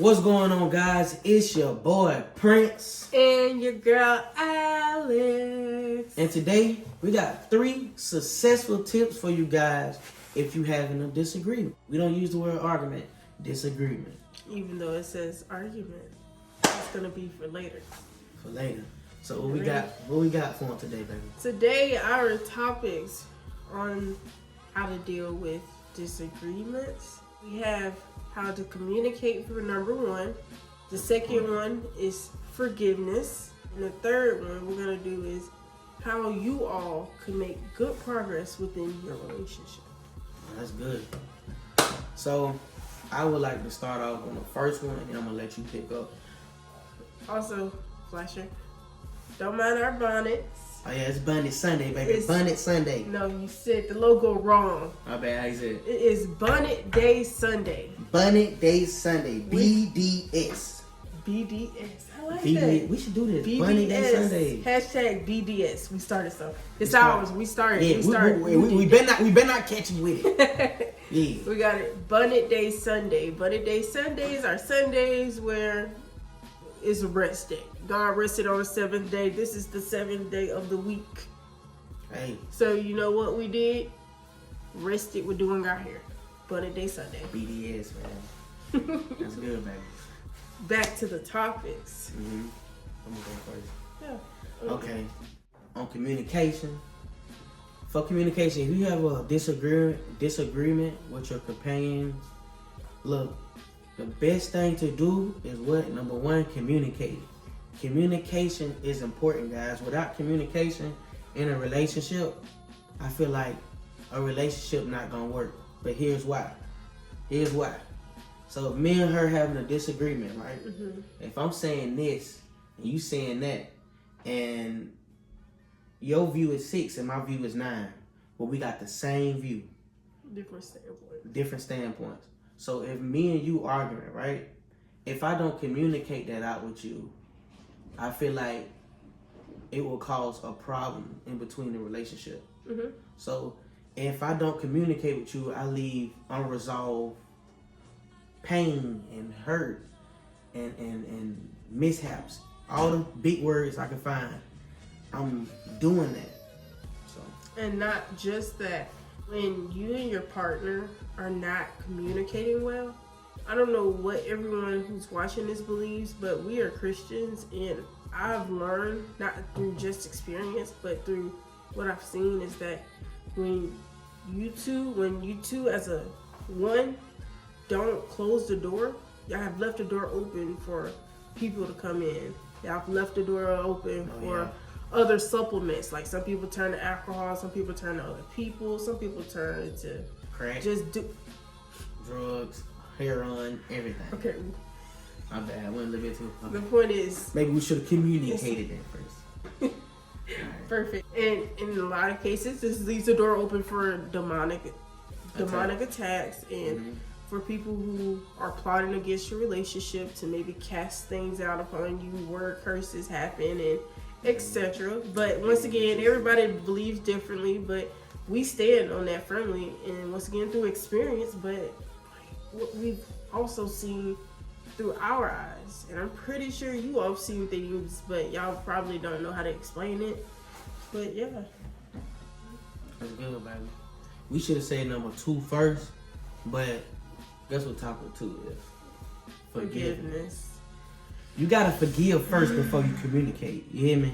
What's going on, guys? It's your boy Prince and your girl Alex. And today we got 3 successful tips for you guys if you having a disagreement. We don't use the word argument, disagreement. Even though it says argument, it's gonna be for later. For later. So what we got for them today, baby? Today our topics on how to deal with disagreements. We have how to communicate for number 1. The second one is forgiveness. And the third one we're going to do is how you all can make good progress within your relationship. That's good. So I would like to start off on the first one, and I'm going to let you pick up. Also, Flasher, don't mind our bonnets. Oh yeah, it's Bonnet Sunday, baby. It's Bonnet Sunday. No, you said the logo wrong. My bad, how you said it? It is Bonnet Day Sunday. Bonnet Day Sunday. BDS. BDS. I like BDS. that. We should do this. BDS. Bonnet Day Sunday. Hashtag BDS. We started so. It's ours. We started. Yeah, we better not catch you with it. Yeah. We got it. Bonnet Day Sunday. Bonnet Day Sundays are Sundays where it's a rest day. God rested on the 7th day. This is the 7th day of the week. Hey. So you know what we did? Rested with doing our hair. Bonnet Day Sunday. BDS, man. That's good, baby. Back to the topics. I'm gonna go first. Yeah. Okay. On communication. For communication, if you have a disagreement with your companions, look, the best thing to do is what? Number 1, communicate. Communication is important, guys. Without communication in a relationship, I feel like a relationship not gonna work. But here's why. So if me and her having a disagreement, right? Mm-hmm. If I'm saying this and you saying that, and your view is 6 and my view is 9, but we got the same view. Different standpoints. So if me and you arguing, right? If I don't communicate that out with you, I feel like it will cause a problem in between the relationship. Mm-hmm. So if I don't communicate with you, I leave unresolved pain and hurt and mishaps. All the big words I can find. I'm doing that. So. And not just that. When you and your partner are not communicating well, I don't know what everyone who's watching this believes, but we are Christians, and I've learned, not through just experience, but through what I've seen, is that when you two as a one don't close the door, y'all have left the door open for people to come in. Y'all have left the door open for other supplements. Like some people turn to alcohol, some people turn to other people, some people turn to crack, drugs, heroin, everything. Okay. My bad. I went a little bit too far. The point is, maybe we should have communicated that first. Right. Perfect. And in a lot of cases, this leaves the door open for demonic attacks and for people who are plotting against your relationship to maybe cast things out upon you, word curses happen, and etc. But once again, everybody believes differently, but we stand on that firmly, and once again through experience, but what we've also seen through our eyes, and I'm pretty sure you all have seen things, but y'all probably don't know how to explain it. But yeah, that's good, baby. We should have said number 2 first, but guess what topic 2 is? Forgiveness. You gotta forgive first before you communicate. You hear me?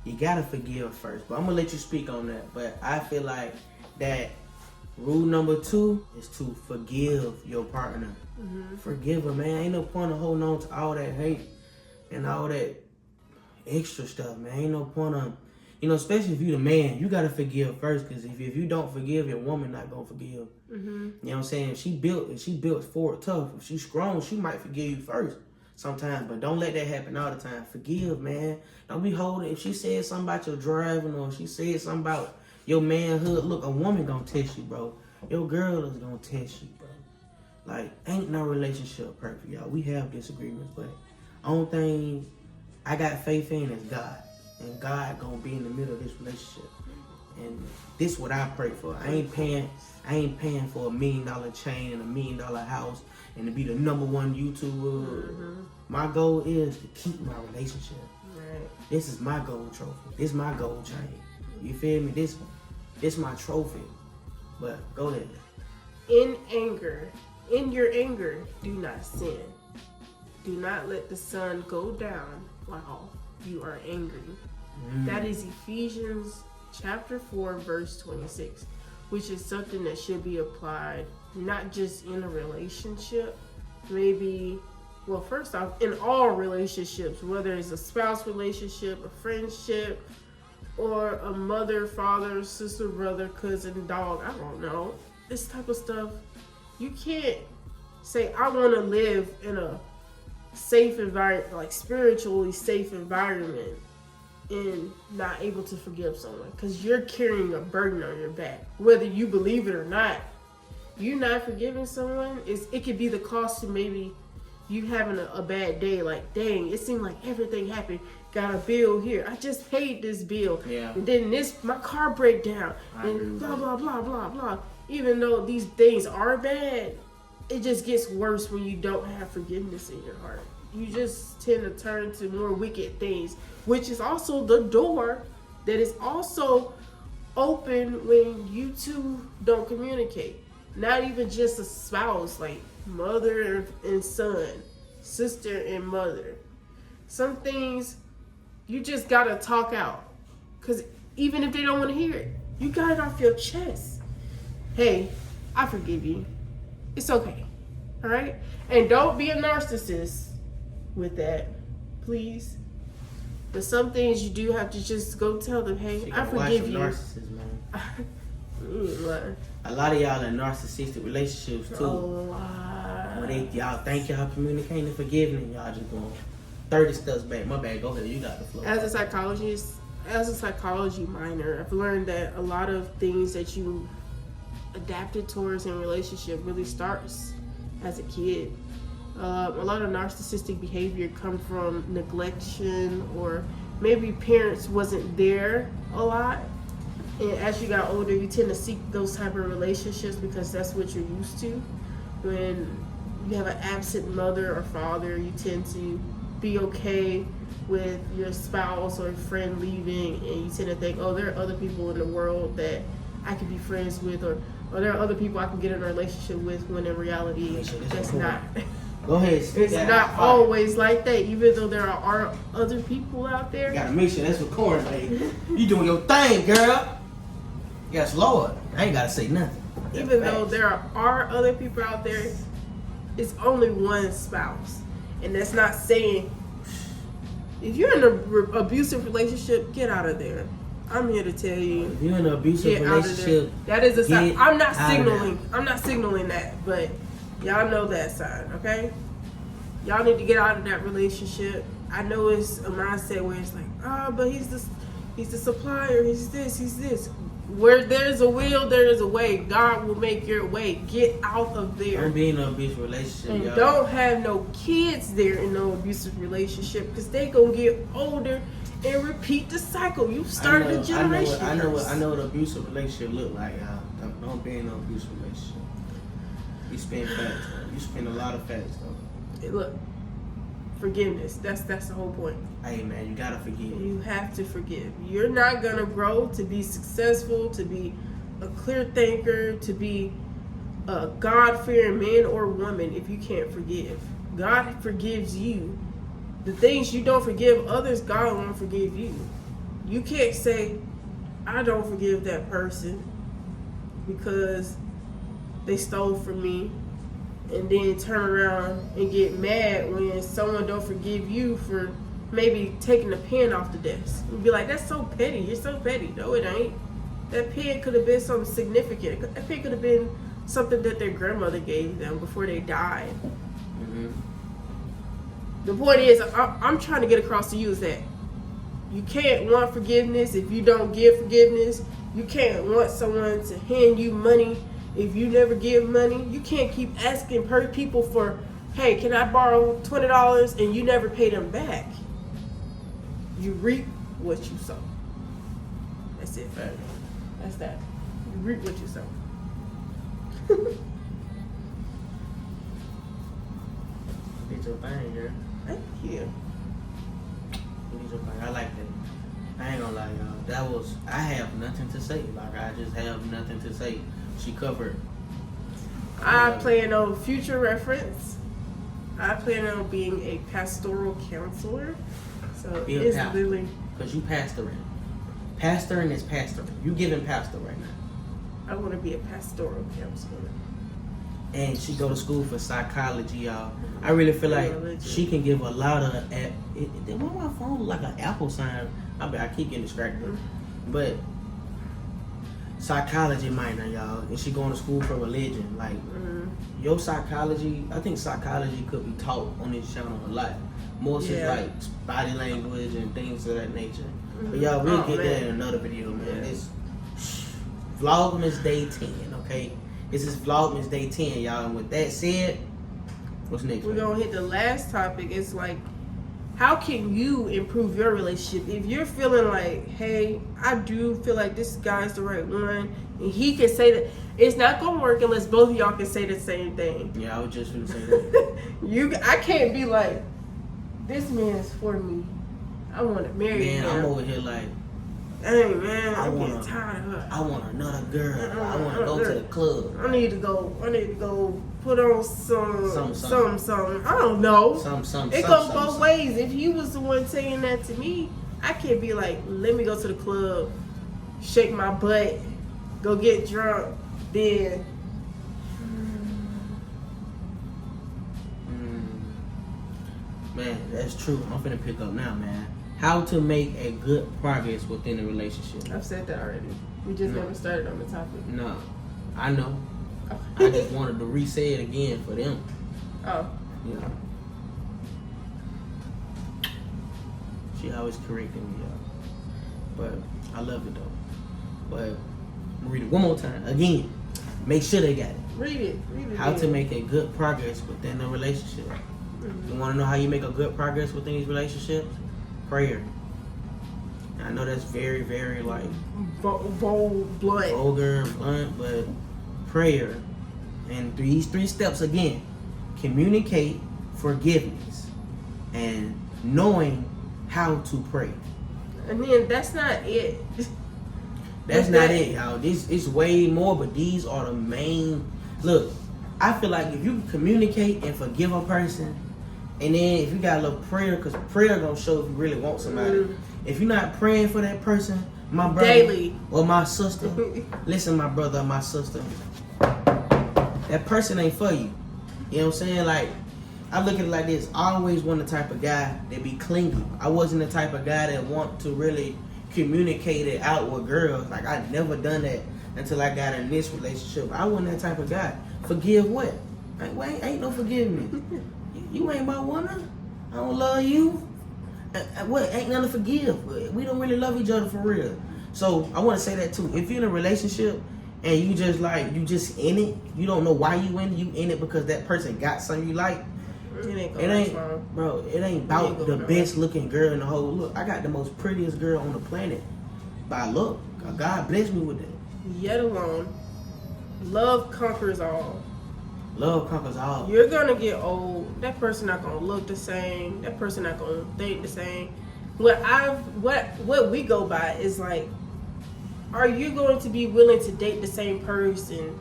You gotta forgive first. But I'm gonna let you speak on that. But I feel like that rule number 2 is to forgive your partner. Mm-hmm. Forgive her, man. Ain't no point of holding on to all that hate and all that extra stuff, man. Ain't no point of, especially if you the man, you gotta forgive first. Because if you don't forgive, your woman not gonna forgive. Mm-hmm. You know what I'm saying? If she built for it tough. If she's strong, she might forgive you first. Sometimes, but don't let that happen all the time. Forgive, man. Don't be holding. If she said something about your driving, or she said something about your manhood, look, a woman gonna test you, bro. Your girl is gonna test you, bro. Like, ain't no relationship perfect, y'all. We have disagreements, but only thing I got faith in is God, and God gonna be in the middle of this relationship. And this is what I pray for. I ain't paying for $1 million chain and $1 million house and to be the #1 YouTuber. Mm-hmm. My goal is to keep my relationship. Right. This is my gold trophy. This is my gold chain. You feel me? This my trophy. But go ahead. In your anger, do not sin. Do not let the sun go down while you are angry. That is Ephesians chapter 4, verse 26, which is something that should be applied not just in a relationship, maybe, well, first off, in all relationships, whether it's a spouse relationship, a friendship, or a mother, father, sister, brother, cousin, dog, I don't know. This type of stuff, you can't say, I want to live in a safe environment, like spiritually safe environment, and not able to forgive someone, because you're carrying a burden on your back, whether you believe it or not. You not forgiving someone, it could be the cost to maybe you having a bad day. Like, dang, it seemed like everything happened. Got a bill here. I just paid this bill. Yeah. And then my car break down. And blah, blah, blah, blah, blah. Even though these things are bad, it just gets worse when you don't have forgiveness in your heart. You just tend to turn to more wicked things, which is also the door that is also open when you two don't communicate. Not even just a spouse, like mother and son, sister and mother. Some things you just gotta talk out, because even if they don't want to hear it, you got it off your chest. Hey, I forgive you. It's okay. All right? And don't be a narcissist with that, please. But some things you do have to just go tell them, hey, I forgive you. Narcissists, man. What? A lot of y'all in narcissistic relationships too. A lot. When y'all think y'all communicating and forgiving, y'all just going 30 steps back. My bad, go ahead, you got the flow. As a psychology minor, I've learned that a lot of things that you adapted towards in relationship really starts as a kid. A lot of narcissistic behavior come from neglection, or maybe parents wasn't there a lot. And as you got older, you tend to seek those type of relationships because that's what you're used to. When you have an absent mother or father, you tend to be okay with your spouse or friend leaving, and you tend to think, oh, there are other people in the world that I can be friends with, or there are other people I can get in a relationship with, when in reality, that's not. Go ahead. It's not always like that, even though there are other people out there. You gotta make sure that's recording, baby. You doing your thing, girl. Yes, Lord. I ain't gotta say nothing. Even though there are other people out there, it's only one spouse. And that's not saying, if you're in an abusive relationship, get out of there. I'm here to tell you. If you're in an abusive relationship, that is a sign. I'm not signaling that, but y'all know that sign, okay? Y'all need to get out of that relationship. I know it's a mindset where it's like, but he's the supplier, he's this. Where there's a will, there is a way. God will make your way. Get out of there. Don't be in an abusive relationship, and y'all. don't have no kids there in no abusive relationship, because they gonna get older and repeat the cycle. You started a generation. I know what an abusive relationship look like, y'all. Don't be in an abusive relationship. You spend facts, though. You spend a lot of facts, though. Hey, look, forgiveness. That's the whole point. Hey, man, you gotta forgive. You have to forgive. You're not gonna grow to be successful, to be a clear thinker, to be a God-fearing man or woman if you can't forgive. God forgives you. The things you don't forgive others, God won't forgive you. You can't say, I don't forgive that person because they stole from me, and then turn around and get mad when someone don't forgive you for maybe taking the pen off the desk. You'd be like, that's so petty. You're so petty. No, it ain't. That pen could have been something significant. That pen could have been something that their grandmother gave them before they died. Mm-hmm. The point is, I'm trying to get across to you is that you can't want forgiveness if you don't give forgiveness. You can't want someone to hand you money if you never give money. You can't keep asking people for, hey, can I borrow $20, and you never pay them back. You reap what you sow. That's it. That's that. You reap what you sow. Did your thing, girl. Thank you. You did your thing. I like that. I ain't gonna lie, y'all. I have nothing to say. Like, I just have nothing to say. She covered. I plan on future reference. I plan on being a pastoral counselor. So Be a it's pastor. literally. Because you pastoring. Pastoring is pastoring. You giving pastor right now. I want to be a pastoral counselor. And she go to school for psychology, y'all. I really feel like she can give a lot of. Why my phone look like an Apple sign? I keep getting distracted. But psychology minor, y'all, and she going to school for religion. Like your psychology, I think psychology could be taught on this channel a lot. More so like body language and things of that nature. But y'all, we'll get that in another video, man. It's Vlogmas Day 10, okay? This is Vlogmas Day 10, y'all. And with that said, what's next? We're going to hit the last topic. It's like, how can you improve your relationship? If you're feeling like, hey, I do feel like this guy's the right one, and he can say that, it's not going to work unless both of y'all can say the same thing. Yeah, I was just going to say that. I can't be like, this man is for me. I want to marry him. Man, I'm over here like, hey man, I'm getting tired of her. I want another girl. I want to go to the club. I need to go put on some. I don't know. It goes both ways. If he was the one saying that to me, I can't be like, let me go to the club, shake my butt, go get drunk, then. Man, that's true. I'm finna pick up now, man. How to make a good progress within a relationship. I've said that already. We just never started on the topic. No, I know. I just wanted to re-say it again for them. Oh. You know. She always correcting me, y'all. But I love it though. But I'm gonna read it one more time. Again, make sure they got it. Read it. How to make a good progress within a relationship. You want to know how you make a good progress within these relationships? Prayer. And I know that's very, very like vulgar, blunt, but prayer. And these 3 steps again: communicate, forgiveness, and knowing how to pray. And then that's not it. That's not it, y'all. This is way more, but these are the main. Look, I feel like if you can communicate and forgive a person, and then if you got a little prayer, because prayer gonna show if you really want somebody. If you're not praying for that person, my brother daily or my sister, listen, my brother or my sister, that person ain't for you. You know what I'm saying? Like, I look at it like this. I always wasn't the type of guy that be clingy. I wasn't the type of guy that want to really communicate it out with girls. Like, I never done that until I got in this relationship. I wasn't that type of guy. Forgive what? Ain't no forgiveness. You ain't my woman. I don't love you. What? Ain't nothing to forgive. We don't really love each other for real. So I want to say that too. If you're in a relationship and you just in it, you don't know why you in it. You in it because that person got something you like. It ain't about the best looking girl in the whole look. I got the most prettiest girl on the planet by look. God blessed me with that. Yet alone, love conquers all. Love conquers all. You're gonna get old. That person not gonna look the same. That person not gonna think the same. What we go by is like, are you going to be willing to date the same person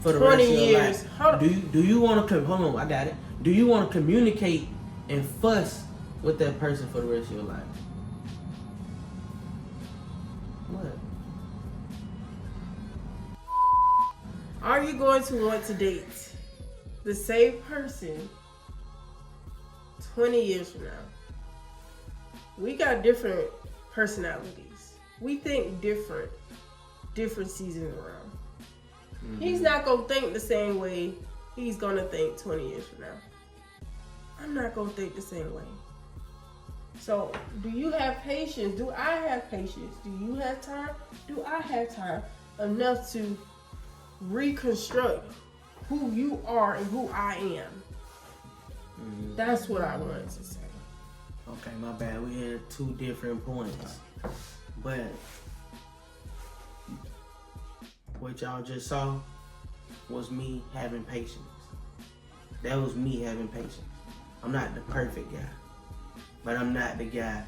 for the 20 rest of your years? life? Do you want to hold on? I got it. Do you want to communicate and fuss with that person for the rest of your life? What? Are you going to want to date the same person 20 years from now? We got different personalities. We think different seasons around. Mm-hmm. He's not going to think the same way he's going to think 20 years from now. I'm not going to think the same way. So, do you have patience? Do I have patience? Do you have time? Do I have time enough to reconstruct who you are and who I am? Mm-hmm. That's what I wanted to say. Okay, my bad. We had 2 different points. But what y'all just saw was me having patience. That was me having patience. I'm not the perfect guy, but I'm not the guy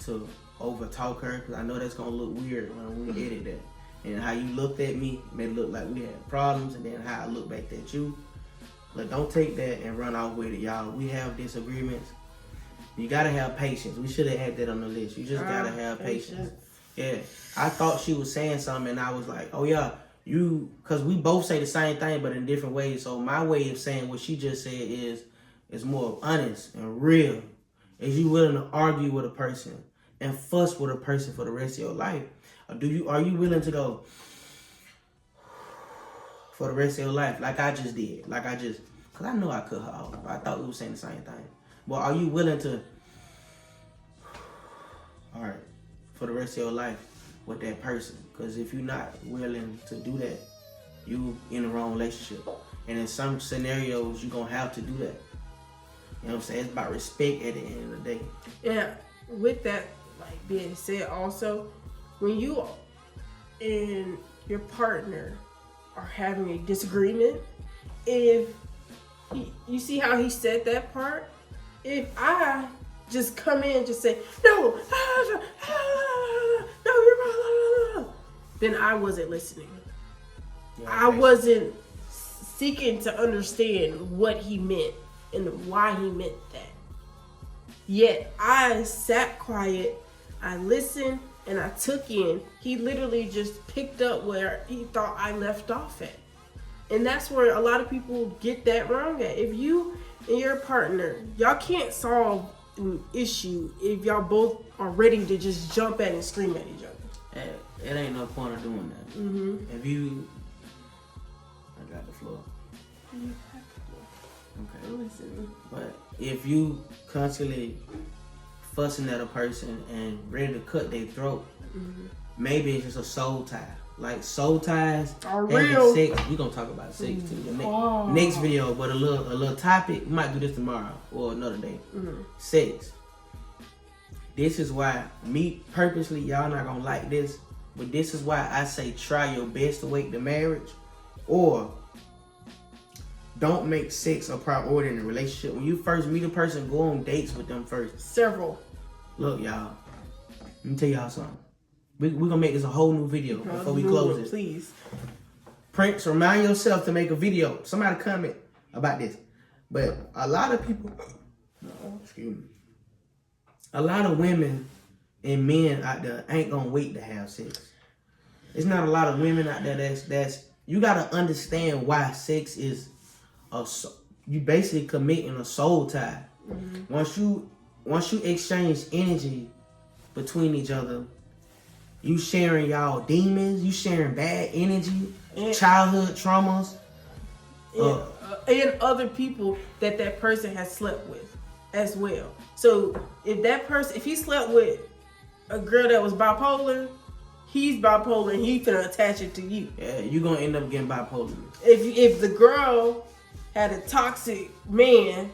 to over talk her, because I know that's gonna look weird when we edit that. And how you looked at me made it look like we had problems, and then how I look back at you. Look, don't take that and run off with it, y'all. We have disagreements. You gotta have patience. We should have had that on the list. You just gotta have patience. Yeah, I thought she was saying something, and I was like, oh yeah, because we both say the same thing, but in different ways. So my way of saying what she just said is more honest and real. Is you willing to argue with a person and fuss with a person for the rest of your life? Or are you willing to go for the rest of your life like I just did? Because I know I cut her off. I thought we were saying the same thing. But are you willing to, all right, for the rest of your life with that person? Because if you're not willing to do that, you in the wrong relationship. And in some scenarios, you're going to have to do that. You know what I'm saying? It's about respect at the end of the day. Yeah, with that being said, also, when you and your partner are having a disagreement, if you see how he said that part, if I just come in and just say, no, you're wrong, then I wasn't listening. Yeah, I wasn't seeking to understand what he meant and why he meant that. Yet I sat quiet, I listened, and I took in. He literally just picked up where he thought I left off at. And that's where a lot of people get that wrong at. If you and your partner, y'all can't solve an issue if y'all both are ready to just jump at and scream at each other. It ain't no point of doing that. Mm-hmm. If you... I got the floor. Okay. Listen. But if you constantly fussing at a person and ready to cut their throat, maybe it's just a soul tie. Like soul ties are real. Sex. We're gonna talk about sex too. Next video, but a little topic. We might do this tomorrow or another day. Sex. This is why me purposely, y'all not gonna like this, but this is why I say try your best to wait the marriage, or don't make sex a priority in a relationship. When you first meet a person, go on dates with them first. Several. Look, y'all. Let me tell y'all something. We're going to make this a whole new video before we close it. Please. Prince, remind yourself to make a video. Somebody comment about this. But a lot of people, excuse me, a lot of women and men out there ain't going to wait to have sex. It's not a lot of women out there that's you got to understand why sex is you basically committing a soul tie. Once you exchange energy between each other, you sharing y'all demons, you sharing bad energy, childhood traumas, and other people that person has slept with as well. So if he slept with a girl that was bipolar, he's bipolar and he's gonna attach it to you. Yeah, you're gonna end up getting bipolar. If the girl had a toxic man,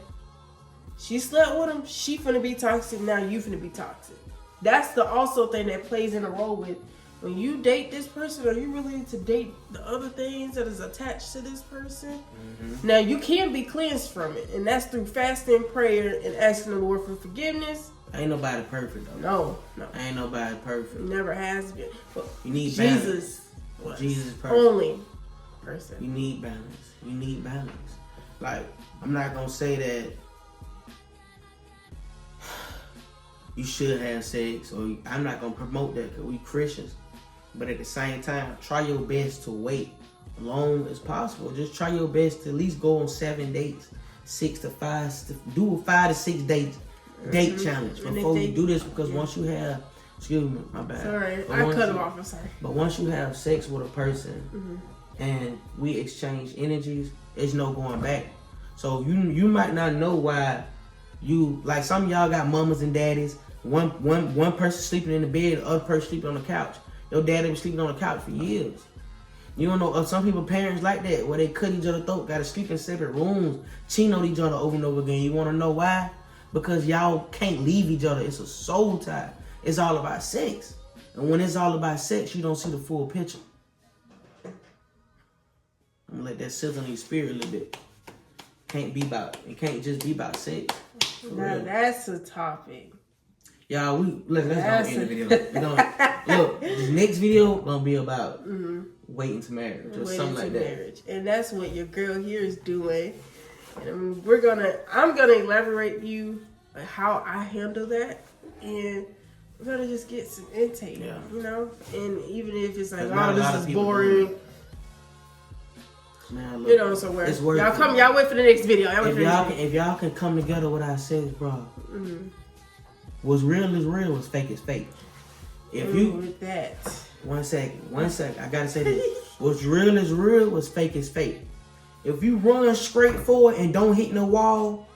she slept with him, she finna be toxic, now you finna be toxic. That's the also thing that plays in a role with when you date this person, are you willing to date the other things that is attached to this person? Now you can be cleansed from it, and that's through fasting, prayer, and asking the Lord for forgiveness. Ain't nobody perfect though. No. Ain't nobody perfect. Never has been. But you need Jesus. Jesus is perfect. Only person. You need balance. You need balance. Like, I'm not gonna say that you should have sex, or I'm not gonna promote that because we Christians. But at the same time, try your best to wait as long as possible. Just try your best to at least go on 7 dates, 6 to 5, do a 5 to 6 date challenge before you do this. Because once you have, excuse me, my bad. Sorry, I cut him off. I'm sorry. But once you have sex with a person and we exchange energies, there's no going back. So you might not know why you, like some of y'all got mamas and daddies. One person sleeping in the bed, the other person sleeping on the couch. Your daddy was sleeping on the couch for years. You don't know, some people parents like that, where they cut each other throat, gotta sleep in separate rooms, cheating on each other over and over again. You wanna know why? Because y'all can't leave each other. It's a soul tie. It's all about sex. And when it's all about sex, you don't see the full picture. I'm gonna let that sizzle in your spirit a little bit. it can't just be about sex. Now that's a topic. Y'all, let's go end the video. Look, this next video gonna be about waiting to marriage or something like that. And that's what your girl here is doing. And I'm gonna elaborate you on how I handle that, and we're gonna just get some intake, you know. And even if it's like, oh, this is boring. Man, look, you know, somewhere. It's worth y'all wait for the next video. If y'all can come together with our sex, bro. What's real is real. What's fake is fake. If you with that. One second. I gotta say this. What's real is real. What's fake is fake. If you run straight forward and don't hit no wall,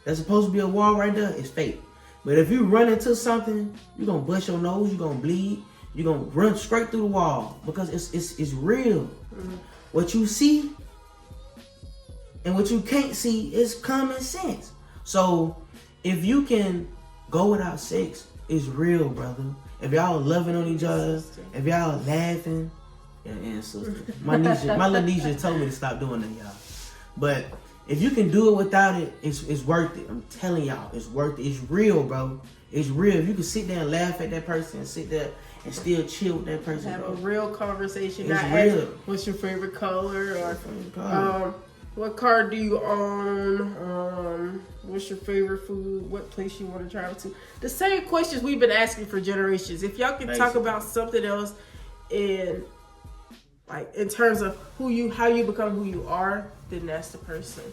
that's supposed to be a wall right there, it's fake. But if you run into something, you're gonna bust your nose, you're gonna bleed, you're gonna run straight through the wall because it's real. What you see and what you can't see is common sense. So if you can go without sex, it's real, brother. If y'all loving on each other, if y'all laughing, and sister. My little niece just told me to stop doing that, y'all. But if you can do it without it, it's worth it. I'm telling y'all, it's worth it. It's real, bro. It's real. If you can sit there and laugh at that person and sit there and still chill with that person, have a real conversation. It's not real. Ask, what's your favorite color, or what car do you own? What's your favorite food? What place you want to travel to? The same questions we've been asking for generations. If y'all can talk about something else in terms of how you become who you are, then that's the person.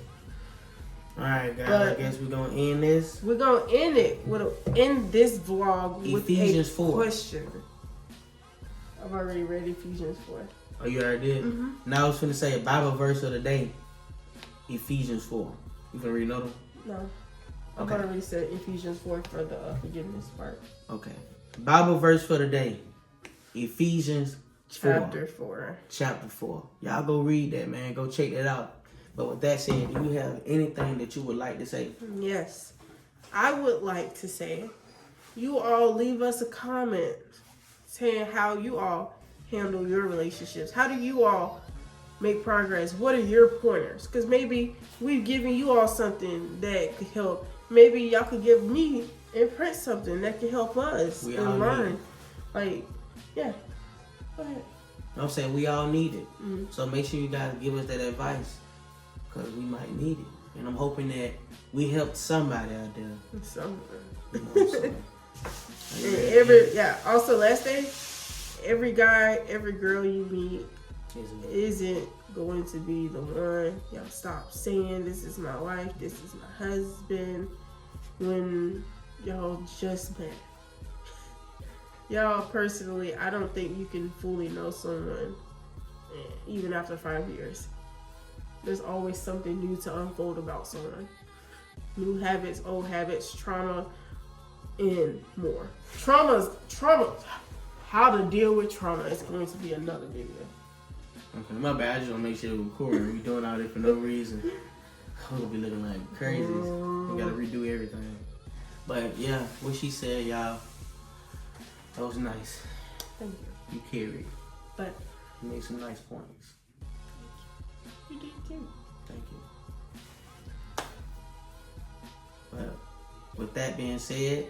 All right, guys. I guess we're gonna end this. We're gonna end it end this vlog with Ephesians a 4 question. I've already read Ephesians 4. Oh, you already did? Now I was finna say a Bible verse of the day. Ephesians 4. You gonna read another one? No. I've already said Ephesians 4 for the forgiveness part. Okay. Bible verse for the day. Ephesians 4. Chapter 4. Y'all go read that, man. Go check that out. But with that said, do you have anything that you would like to say? Yes. I would like to say, you all leave us a comment saying how you all handle your relationships. How do you all make progress? What are your pointers? Because maybe we've given you all something that could help. Maybe y'all could give me and Prince something that can help us and learn. Yeah. Go ahead. I'm saying we all need it. So make sure you guys give us that advice because we might need it. And I'm hoping that we helped somebody out there. Somewhere. Also, last day, every guy, every girl you meet isn't going to be the one. Y'all stop saying this is my wife, this is my husband when y'all just met. Y'all, personally, I don't think you can fully know someone even after 5 years. There's always something new to unfold about someone. New habits, old habits, trauma, and more. Trauma. How to deal with trauma is going to be another video. Okay, my bad. I just want to make sure we're recording. We doing all this for no reason. I'm going to be looking like crazy. We got to redo everything. But yeah, what she said, y'all, that was nice. Thank you. You carried. But you made some nice points. You did too. Thank you. Well, with that being said,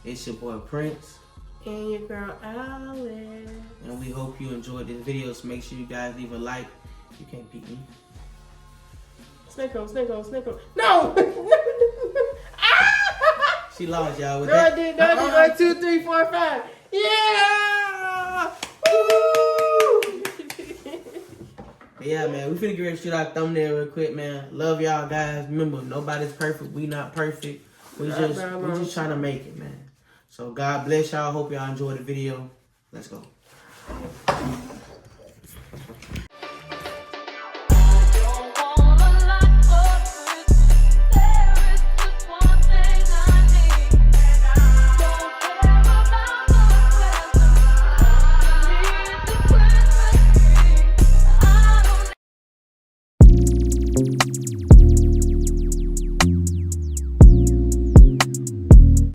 it's your boy Prince. And your girl Alex. And we hope you enjoyed this video. So make sure you guys leave a like. You can't beat me. Snake on. No! She lost, y'all. With no, that. I did. 1, 2, 3, 4, 5. Yeah! Woo! Yeah, man. We finna get ready to shoot our thumbnail real quick, man. Love y'all, guys. Remember, nobody's perfect. We not perfect. We just trying to make it, man. So God bless y'all. Hope y'all enjoyed the video. Let's go.